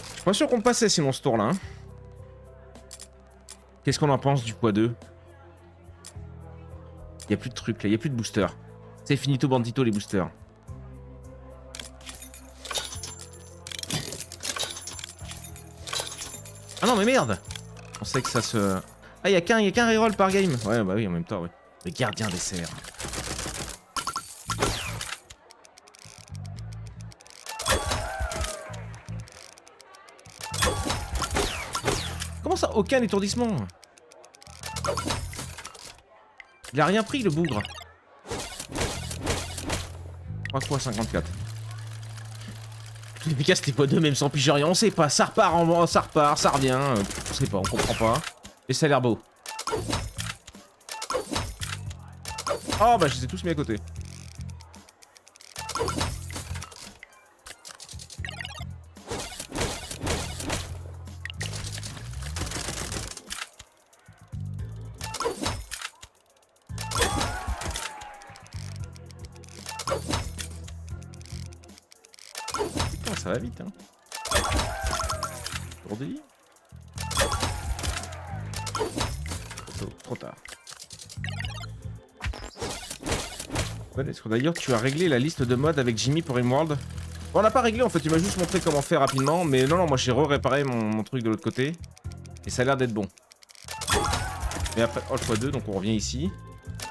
Je suis pas sûr qu'on passait sinon ce tour-là. Hein. Qu'est-ce qu'on en pense du x2? Il y a plus de trucs là, il y a plus de boosters. C'est finito bandito les boosters. Ah non mais merde. On sait que ça se... Ah y'a qu'un reroll par game. Ouais bah oui en même temps oui. Le gardien des serres. Comment ça aucun étourdissement? Il a rien pris le bougre. 3 fois 54. Efficace c'était pas deux même sans piger rien, on sait pas, ça repart en ça repart, ça revient, on sait pas, on comprend pas. Et ça a l'air beau. Oh bah je les ai tous mis à côté. Putain ça va vite hein. Aujourd'hui. Trop tard. Ouais, est-ce que d'ailleurs tu as réglé la liste de modes avec Jimmy pour Rimworld? Bon, on n'a pas réglé en fait, tu m'as juste montré comment faire rapidement, mais non, moi j'ai réparé mon truc de l'autre côté, et ça a l'air d'être bon. Et après, oh, x2, donc on revient ici.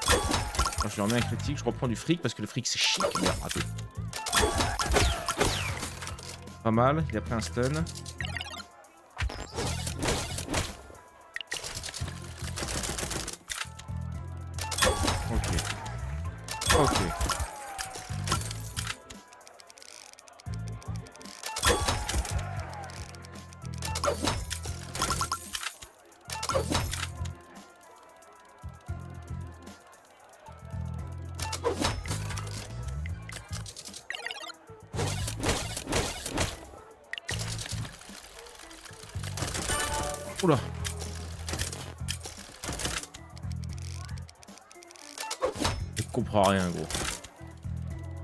Moi, je lui remets un critique, je reprends du fric, parce que le fric c'est chic, merde, raté. Pas mal, il a pris un stun. Ok. Oula. Je comprends rien, gros.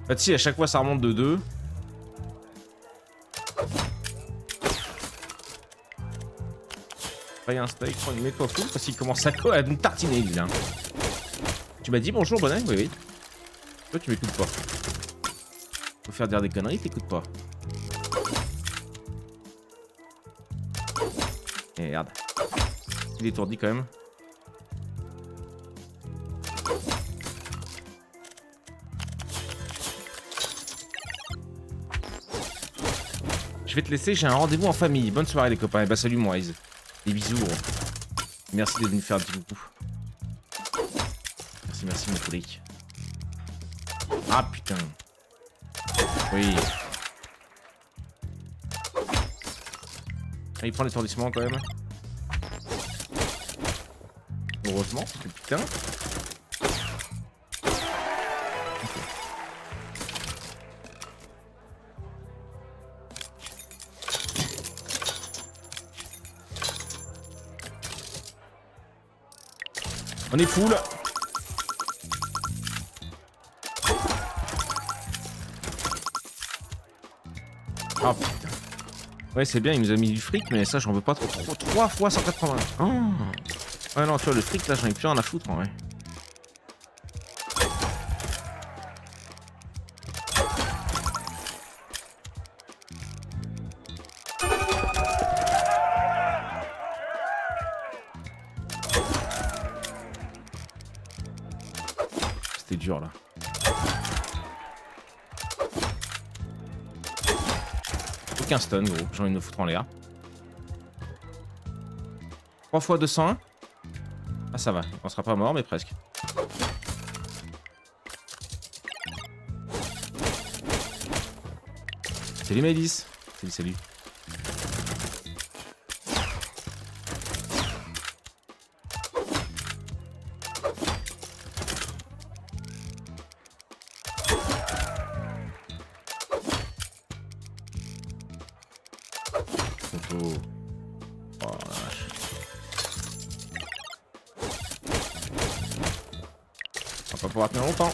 En fait, si, à chaque fois, ça remonte de 2. Paye un steak, mets-toi fou, parce qu'il commence à nous tartiner, lui, là. Tu m'as dit bonjour, bonnet? Oui, oui. Toi, tu m'écoutes pas. Faut faire dire des conneries, t'écoutes pas. Merde. Il est étourdi, quand même. Je vais te laisser, j'ai un rendez-vous en famille. Bonne soirée les copains. Et bah salut moi, Ize. Des bisous. Gros. Merci d'être venu faire un petit coucou. Merci, merci mon collègue. Ah putain. Oui. Ah, il prend l'étourdissement quand même. Heureusement, parce que putain. On est full. Ah putain. Ouais, c'est bien, il nous a mis du fric, mais ça, j'en veux pas trop. 3 fois 180. Oh. Ouais, non, tu vois, le fric, là, j'en ai plus rien à foutre, en vrai. C'était dur, là. Aucun stun, gros. J'ai envie de me foutre en l'air. 3 fois 201. Ah, ça va. On sera pas mort, mais presque. Salut Maëlys. Salut, salut. Photo. Oh la vache. On va pas pouvoir tenir longtemps.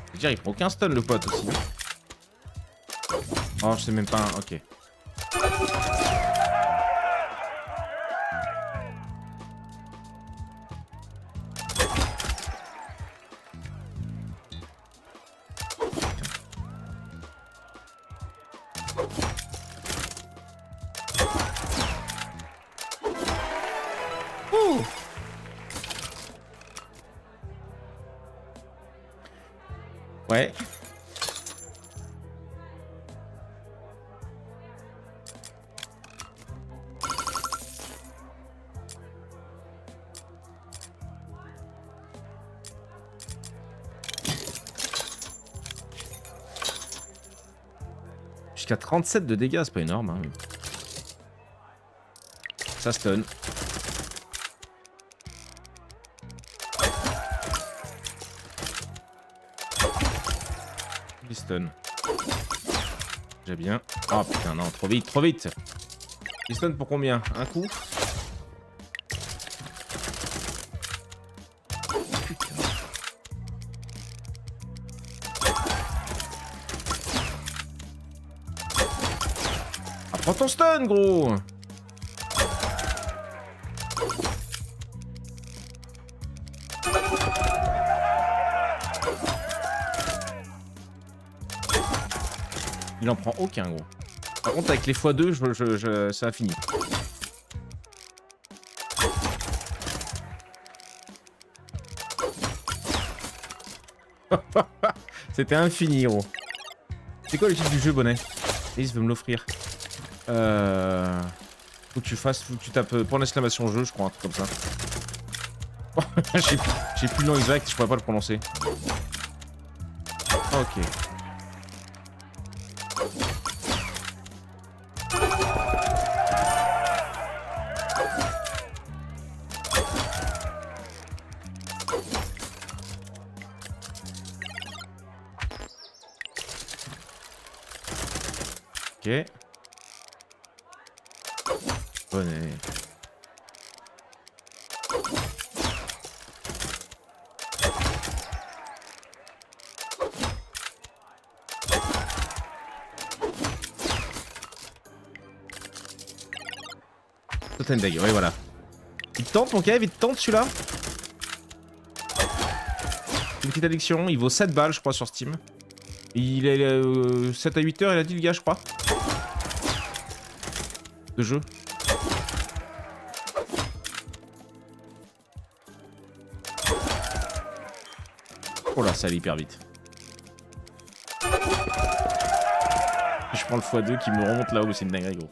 Je veux dire, il prend aucun stun le pote aussi. Oh, je sais même pas. Ok. Ouh. Ouais. Jusqu'à 37 de dégâts, c'est pas énorme. Hein. Ça stun. Il stun. Déjà bien. Oh putain, non, trop vite, trop vite. Il stun pour combien? Un coup? Putain. Ah, prends ton stun, gros! Il en prend aucun, gros. Par contre, avec les x2, ça a fini. C'était infini, gros. C'est quoi le titre du jeu, bonnet? Ace veut me l'offrir. Faut que tu fasses, faut que tu tapes point d'exclamation jeu, je crois, un truc comme ça. J'ai plus le nom exact, je pourrais pas le prononcer. Ok. Ok. Bonnet. Totem Dag, ouais voilà. Il te tente mon Kev, il te tente celui-là. Une petite addiction, il vaut 7 balles je crois sur Steam. Il est 7 à 8 heures il a dit le gars je crois. De jeu. Oh là ça allait hyper vite. Je prends le x2 qui me remonte là-haut, c'est une dinguerie gros.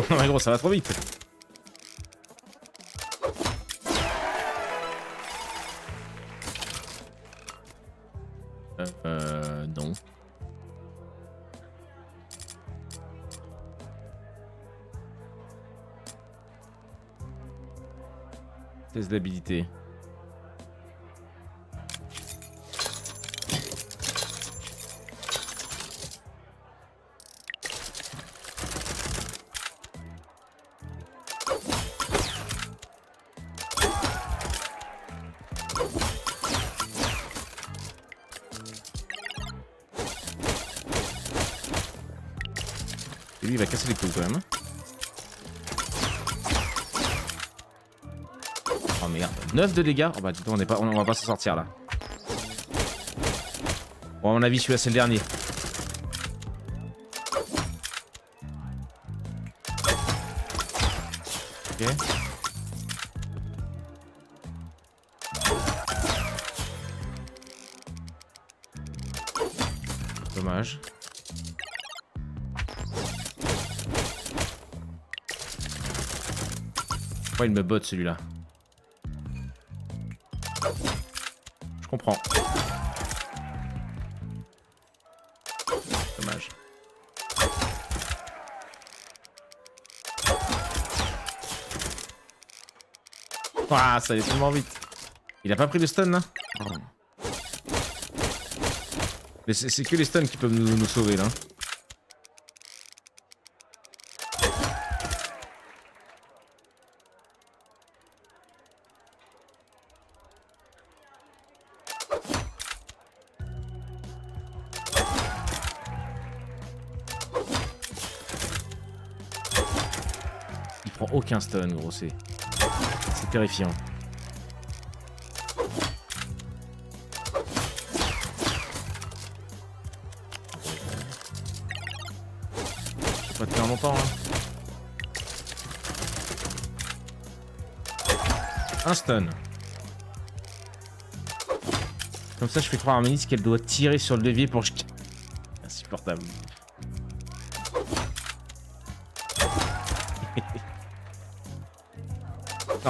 Ouais gros ça va trop vite. Non. Test d'habilité. Et lui il va casser les couilles quand même. Oh merde, 9 de dégâts. Oh bah dis donc on va pas s'en sortir là. Bon à mon avis celui-là c'est le dernier. Ok. Dommage. Pourquoi il me botte celui-là? Je comprends. Dommage. Ah, ça allait tellement vite. Il a pas pris le stun là? Oh. Mais c'est que les stuns qui peuvent nous sauver là. Il prend aucun stun gros, c'est terrifiant. Je vais pas tenir longtemps hein. Un stun. Comme ça je fais croire à Amélis qu'elle doit tirer sur le levier pour... Insupportable.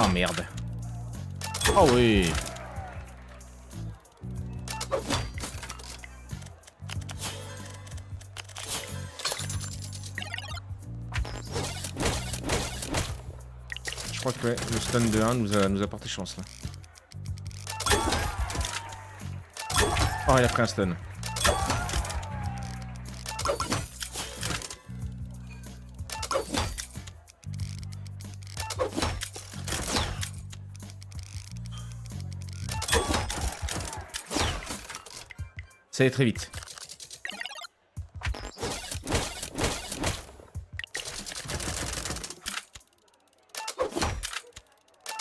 Oh merde. Oh oui. Je crois que ouais, le stun de 1 nous a porté chance là. Oh il a pris un stun. Ça allait très vite.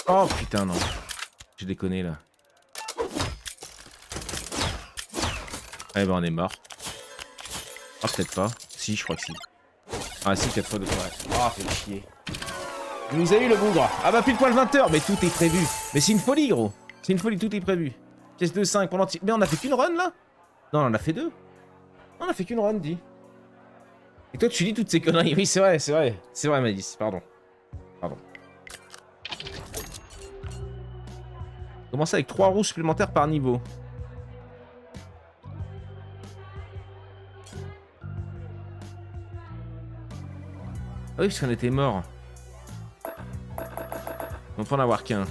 Oh putain non. J'ai déconné là. Eh ben on est mort. Ah peut-être pas. Si je crois que si. Ah si 4 fois de fois. Ah fait chier. Il nous a eu le bougre. Ah bah pile poil 20h. Mais tout est prévu. Mais c'est une folie gros. C'est une folie, tout est prévu. Pièce de 5 pendant... Mais on a fait qu'une run là? Non on en a fait 2. On a fait qu'une run dit. Et toi tu dis toutes ces conneries. Oui c'est vrai, c'est vrai. C'est vrai Malice, pardon. Pardon. Commencer avec 3 roues supplémentaires par niveau. Ah oui, parce qu'on était mort. On peut en avoir qu'un.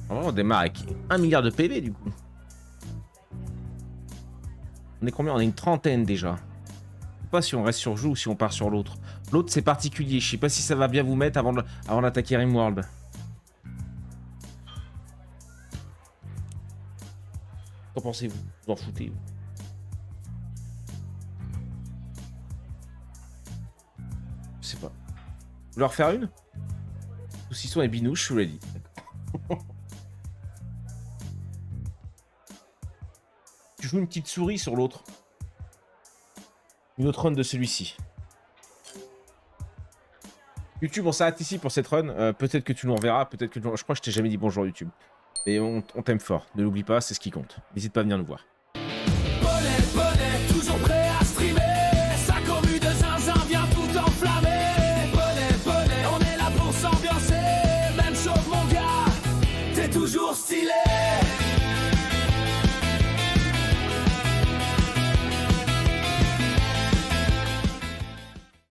En vrai, on démarre avec 1 milliard de PV du coup. On est combien? On est une trentaine déjà. Je sais pas si on reste sur Joue ou si on part sur l'autre. L'autre c'est particulier, je sais pas si ça va bien vous mettre avant d'attaquer Rimworld. Qu'en pensez-vous? Vous en foutez vous? Je sais pas. Vous voulez en refaire une? Saucisson et binouche, je suis ready. Tu joues une petite souris sur l'autre. Une autre run de celui-ci. YouTube, on s'arrête ici pour cette run. Peut-être que tu nous reverras, peut-être que je crois que je t'ai jamais dit bonjour YouTube. Et on t'aime fort. Ne l'oublie pas, c'est ce qui compte. N'hésite pas à venir nous voir.